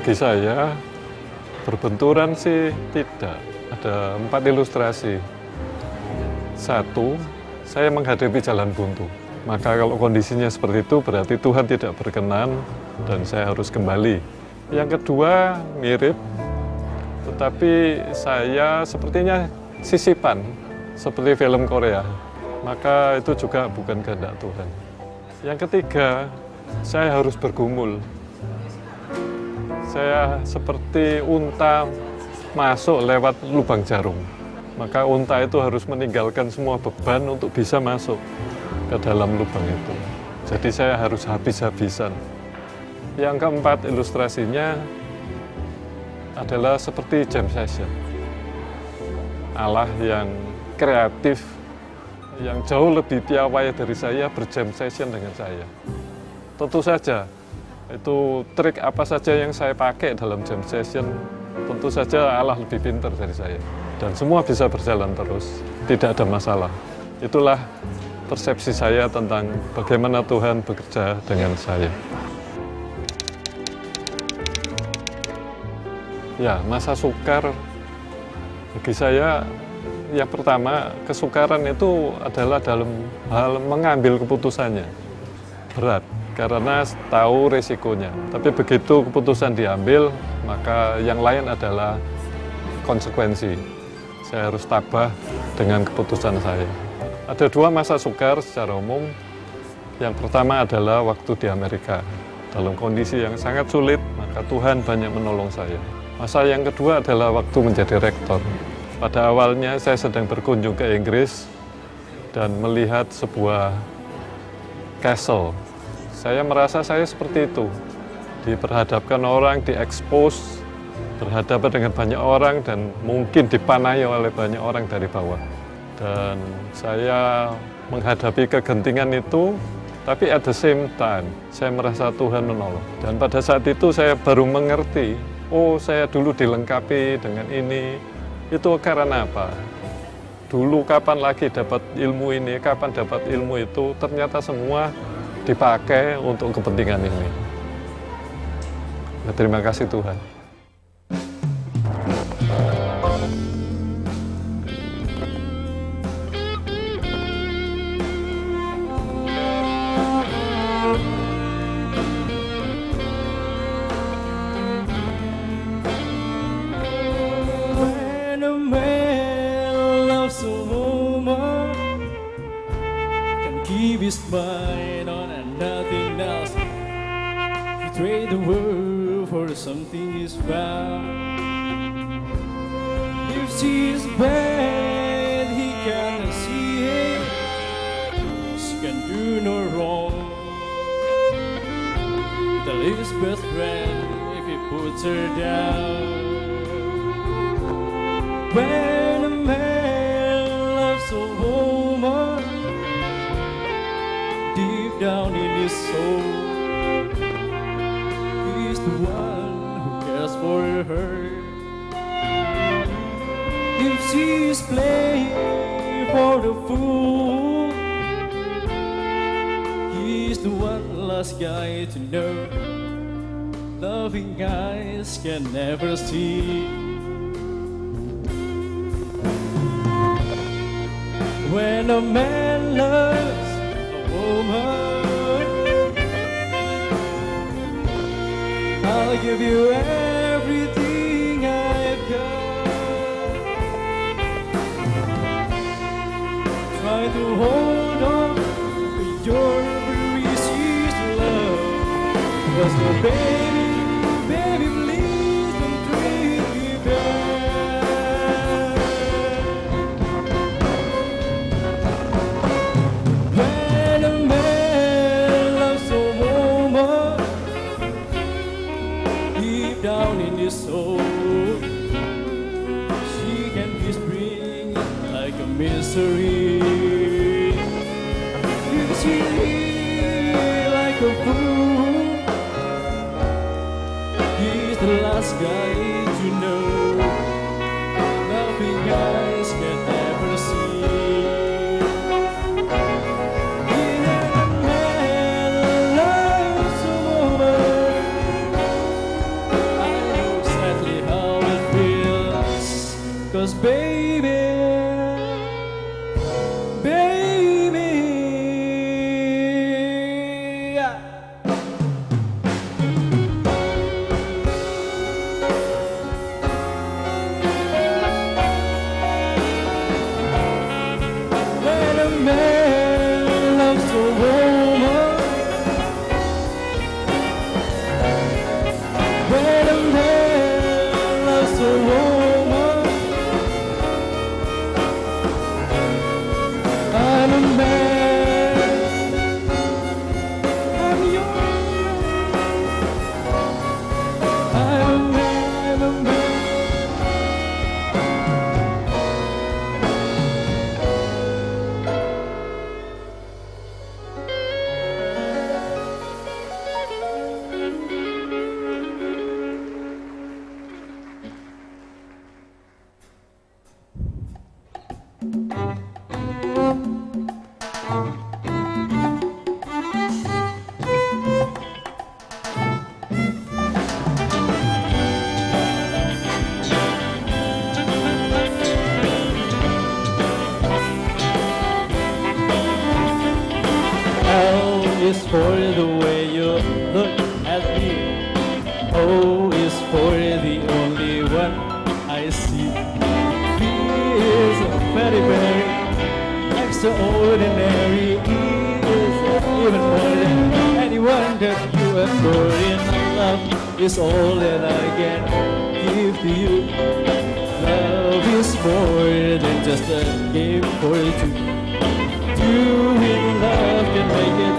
Bagi saya, berbenturan sih tidak. Ada 4 ilustrasi. 1, saya menghadapi jalan buntu. Maka kalau kondisinya seperti itu, berarti Tuhan tidak berkenan dan saya harus kembali. Yang kedua, mirip, tetapi saya sepertinya sisipan, seperti film Korea. Maka itu juga bukan kehendak Tuhan. Yang ketiga, saya harus bergumul. Saya seperti unta masuk lewat lubang jarum. Maka unta itu harus meninggalkan semua beban untuk bisa masuk ke dalam lubang itu. Jadi saya harus habis-habisan. Yang keempat, ilustrasinya adalah seperti jam session. Allah yang kreatif, yang jauh lebih piawai dari saya, berjam session dengan saya. Tentu saja, itu trik apa saja yang saya pakai dalam jam session, tentu saja Allah lebih pintar dari saya. Dan semua bisa berjalan terus, tidak ada masalah. Itulah persepsi saya tentang bagaimana Tuhan bekerja dengan saya. Ya, masa sukar bagi saya, yang pertama, kesukaran itu adalah dalam hal mengambil keputusannya. Berat, karena tahu resikonya. Tapi begitu keputusan diambil, maka yang lain adalah konsekuensi. Saya harus tabah dengan keputusan saya. Ada 2 masa sukar secara umum. Yang pertama adalah waktu di Amerika. Dalam kondisi yang sangat sulit, maka Tuhan banyak menolong saya. Masa yang kedua adalah waktu menjadi rektor. Pada awalnya saya sedang berkunjung ke Inggris dan melihat sebuah castle. Saya merasa saya seperti itu. Diperhadapkan orang, diekspos, berhadapan dengan banyak orang dan mungkin dipanai oleh banyak orang dari bawah. Dan saya menghadapi kegentingan itu, tapi at the same time, saya merasa Tuhan menolong. Dan pada saat itu saya baru mengerti, oh saya dulu dilengkapi dengan ini, itu karena apa? Dulu kapan lagi dapat ilmu ini, kapan dapat ilmu itu, ternyata semua dipakai untuk kepentingan ini. Terima kasih Tuhan. His mind on and nothing else. He trade the world for something he's found. If she's bad, he cannot see it. She can do no wrong. Tell his best friend if he puts her down. When a man loves a woman, deep down in his soul, he's the one who cares for her. If she's playing for the fool, he's the one last guy to know. Loving eyes can never see. When a man loves woman, I'll give you everything I've got. Try to hold on to your precious love. Cause the baby, baby, please don't treat me bad. Down in his soul, she can be spring like a misery. If she like a fool, he's the last guy to know. Loving eyes can never see. man loves a woman, when a man loves a woman, I'm a man, I'm your man, I'm a man. L is for the way you look at me. O is for the only one I see. V is very, very extraordinary. E is even more than anyone that you have brought in. Love is all that I can give to you. Love is more than just a game for two. Doing love can make it,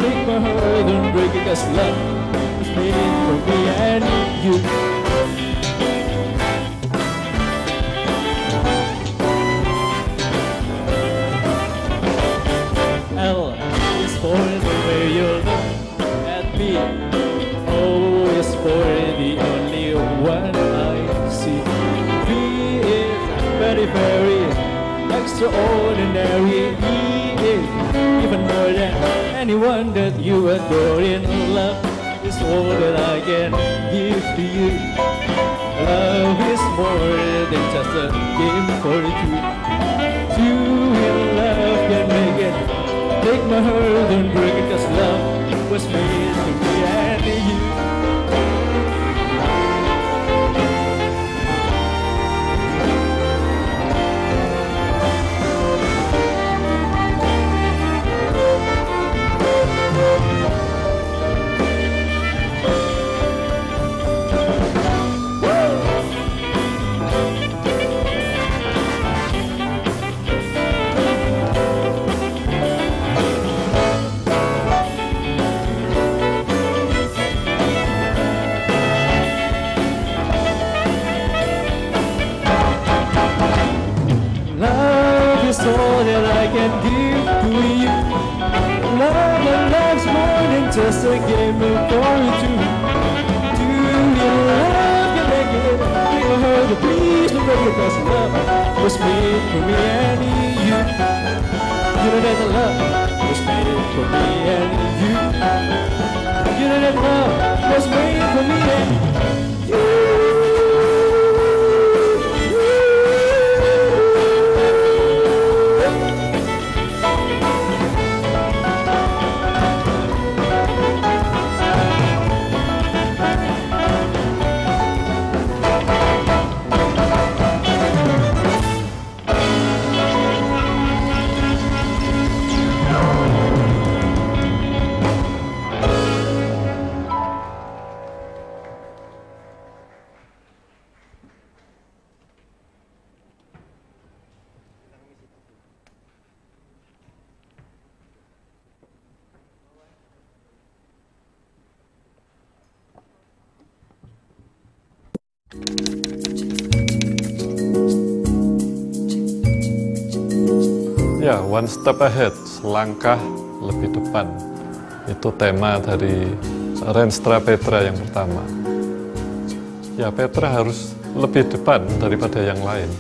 break my heart and break it, 'cause love is made for me and you. L is for the way you look at me. O is for the only one I see. V is very, very extraordinary. E is even more than anyone that you adore. In love is all that I can give to you. Love is more than just a game for two. Two in love can make it, take my heart and break it, 'cause love was made for me and you. Love is all that I can give to you. Love and love's more than just a game of for two. Do you love can make it, make my heart to please don't break it, 'cause love was made for me and you. You know that love was made for me and you. You know that love was made for me and you. Ya, one step ahead, selangkah lebih depan. Itu tema dari Renstra Petra yang pertama. Ya, Petra harus lebih depan daripada yang lain.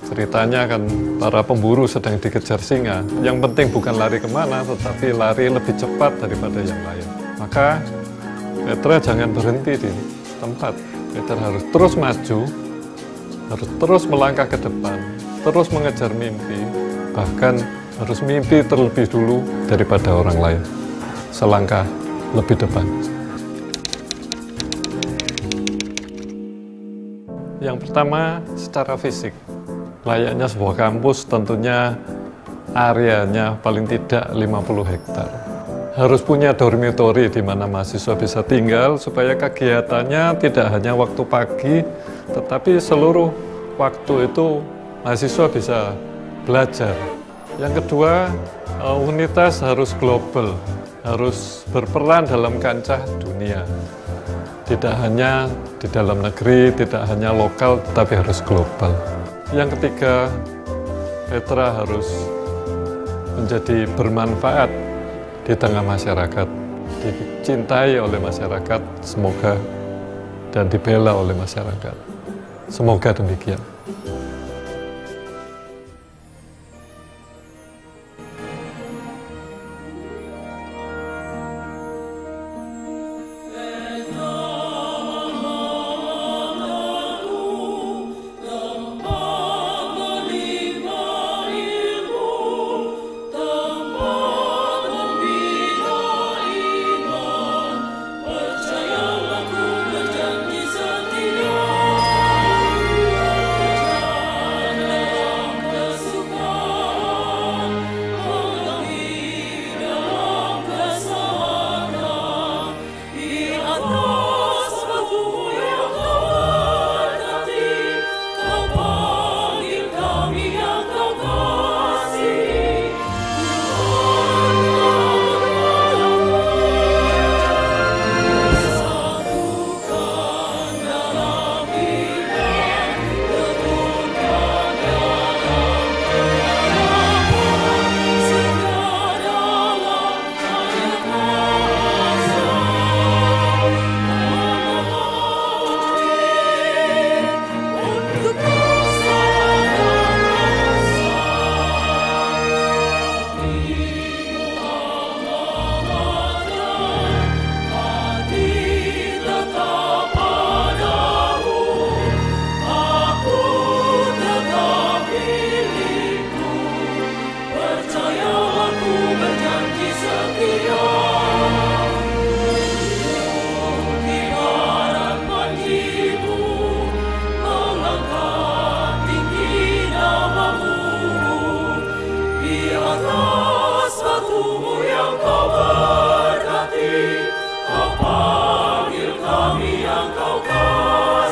Ceritanya kan para pemburu sedang dikejar singa. Yang penting bukan lari kemana, tetapi lari lebih cepat daripada yang lain. Maka Petra jangan berhenti di tempat. Petra harus terus maju, harus terus melangkah ke depan, terus mengejar mimpi, bahkan harus mimpi terlebih dulu daripada orang lain. Selangkah lebih depan. Yang pertama, secara fisik. Layaknya sebuah kampus tentunya areanya paling tidak 50 hektar. Harus punya dormitory di mana mahasiswa bisa tinggal supaya kegiatannya tidak hanya waktu pagi, tetapi seluruh waktu itu mahasiswa bisa belajar. Yang kedua, universitas harus global, harus berperan dalam kancah dunia. Tidak hanya di dalam negeri, tidak hanya lokal, tetapi harus global. Yang ketiga, Petra harus menjadi bermanfaat di tengah masyarakat, dicintai oleh masyarakat, semoga, dan dibela oleh masyarakat. Semoga demikian. Kau panggil kami yang kau kasih.